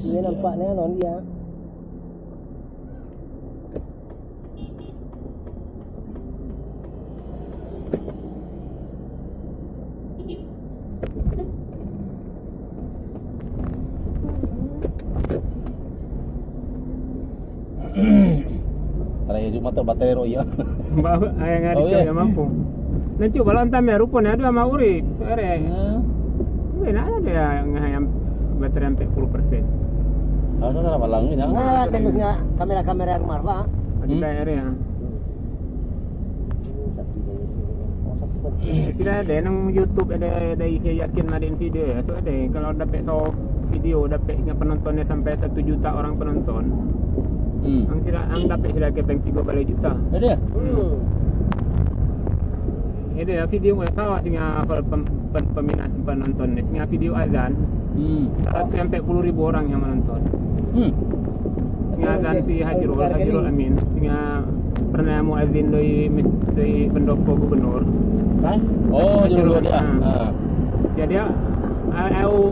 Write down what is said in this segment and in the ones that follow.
Ini nampaknya non dia. Terakhir cuma baterai roya. Bawa ayang ada yang mampu. Nanti balon tamnya rupanya ada sama urip. Ere. Enak ada yang baterai sampai 10%. Ada berapa langit ya? Nah, tembusnya kamera rumah Pak. Ada bayar ya. Sudah ada nang YouTube ada isi yakin ngadain video ya. So ada kalau dapat video dapatnya penontonnya sampai 1 juta orang penonton. Ang dapat sudah kepeng 3 balai juta. Ada ya? Ada ya video yang salah sehingga peminat penontonnya. Sehingga video azan. 140.000 orang yang menonton. Sehingga azan si Hajirul Amin. Sehingga pernah muazin dari pendopo gubernur. Oh, Hajirul dia. Jadi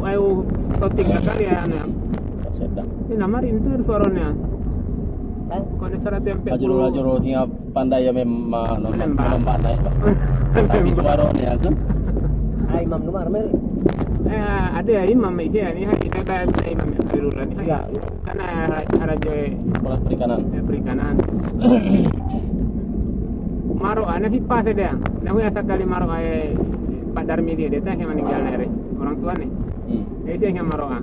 ayo shooting kali ya anu. Sedap. Ini namarin tuh suaranya. Kone 140. Hajirul singa pandai ya memang nompak naik. Tapi suaranya kan. Imam Numar Meri. Ada ya imam Malaysia ni hari kita imam Hajirul ni. Ya. Karena haraja Sekolah perikanan. Maro anak hipa saja. Nah, ya sekali maro ay Pak Darmi dia teh yang meninggal hari orang tua nih. Dia yang maro ah.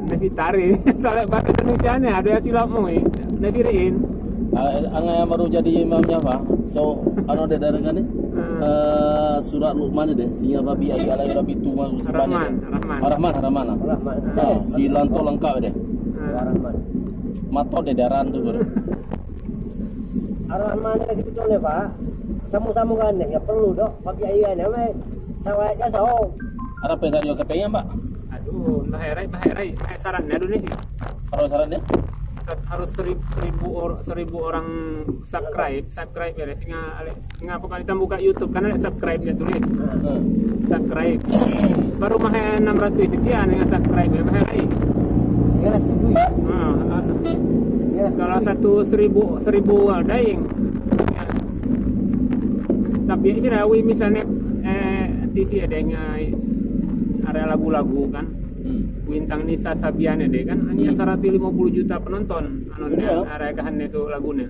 Nanti tarik salah bahasa Indonesia nya ada silap mu negeriin. Angai baru jadi imamnya Pak. So, ano ada darangan ni? Surat Luqman deh. Singa babi ay alai rabi tuma Rahman. Rahman. Si lanto lengkap deh. Rahman. Matot deh daran tu baru. Ar-Rahman sebetulnya Pak, sambung-sambungan ya perlu dok, pakai ayah namanya sawahnya so. Ada pengen kepengnya Pak? Aduh, baherai. Sarannya dulu nih. Kalau sarannya? Harus 1000 orang subscribe ya sehingga ngapa kali kita buka YouTube karena ada subscribe-nya tulis. Subscribe. Baru mah 600 sekian dengan subscribe ya baherai. Ya setuju. Kalau 1000 daing ya. Tapi sih rawi misalnya TV ada yang area lagu-lagu kan Bintang Nisa Sabian deh kan hanya 150 juta penonton area kahannya itu lagunya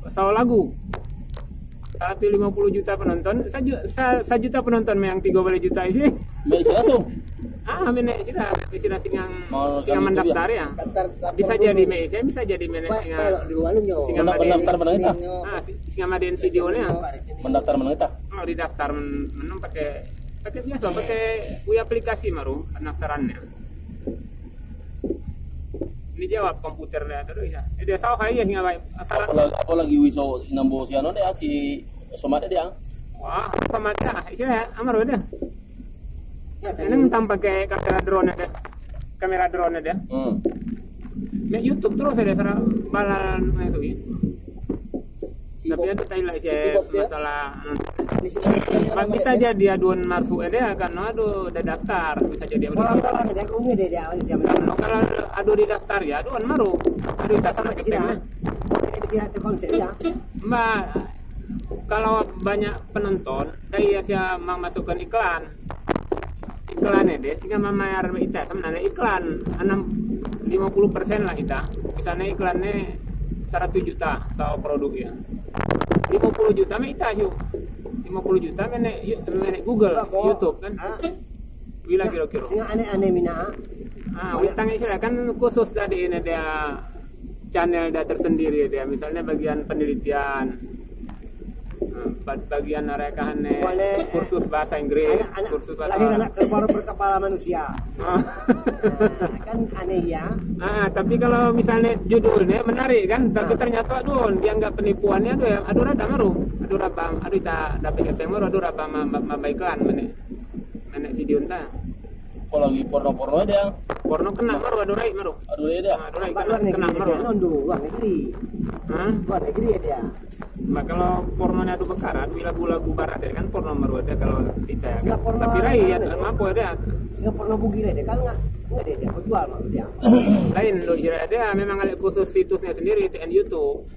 soal lagu 150 juta penonton 1 juta penonton yang 3 juta isi langsung menek sira singang mendaftar ya. Bisa jadi Malaysia, bisa jadi menek singang mendaftar mana kita? Singang madain videonya. Mendaftar mana kita? Oh, didaftar menung pakai biasa, pakai aplikasi maru pendaftarannya. Ini jawab komputernya terus ya. Dia salah kayak hingga asal apalagi wiso nambo si anu deh si Somad dia. Wah, Somad ya. Isinya amaru deh. Ini tanpa pakai kamera drone ada. Ya YouTube terus ada cara balan itu ya. Tapi itu tadi lah masalah. Bisa jadi aduan marsu ada kan aduh udah daftar bisa jadi orang ada kumi deh dia kalau aduh di daftar ya aduan maru aduh tas nak kepengnya. Mbak kalau banyak penonton dari Asia mau masukkan iklannya deh, tinggal mamayar kita sebenarnya iklan 50% lah kita. Misalnya iklannya 100 juta atau produk ya. 50 juta mah kita yuk. 50 juta menek Google, YouTube kan. Bila kira-kira. Sing aneh-aneh mina. Witangnya sudah kan khusus tadi ini dia channel dia tersendiri dia. Misalnya bagian penelitian. Bagian rekahannya kursus bahasa Inggris, kursus bahasa anak baru berkepala manusia. Kan aneh ya. Tapi kalau misalnya judulnya menarik kan, tapi ternyata dia nggak penipuannya aduh rada maru, aduh tak dapat yang maru, aduh raba mabaikan menek video entah. Kalau lagi porno dia. Porno kena maru, aduh rai maru. Aduh dia. Aduh rai kena maru. Luar negeri. Luar negeri dia. Nah, kalau pornonya itu bekarat, lagu-lagu barat ya kan porno maru ada kalau kita ya kan. Tapi rai ya apa ada. pernah bugil deh kan nggak dia jual mah dia. Lain lo dia memang ada khusus situsnya sendiri TN YouTube.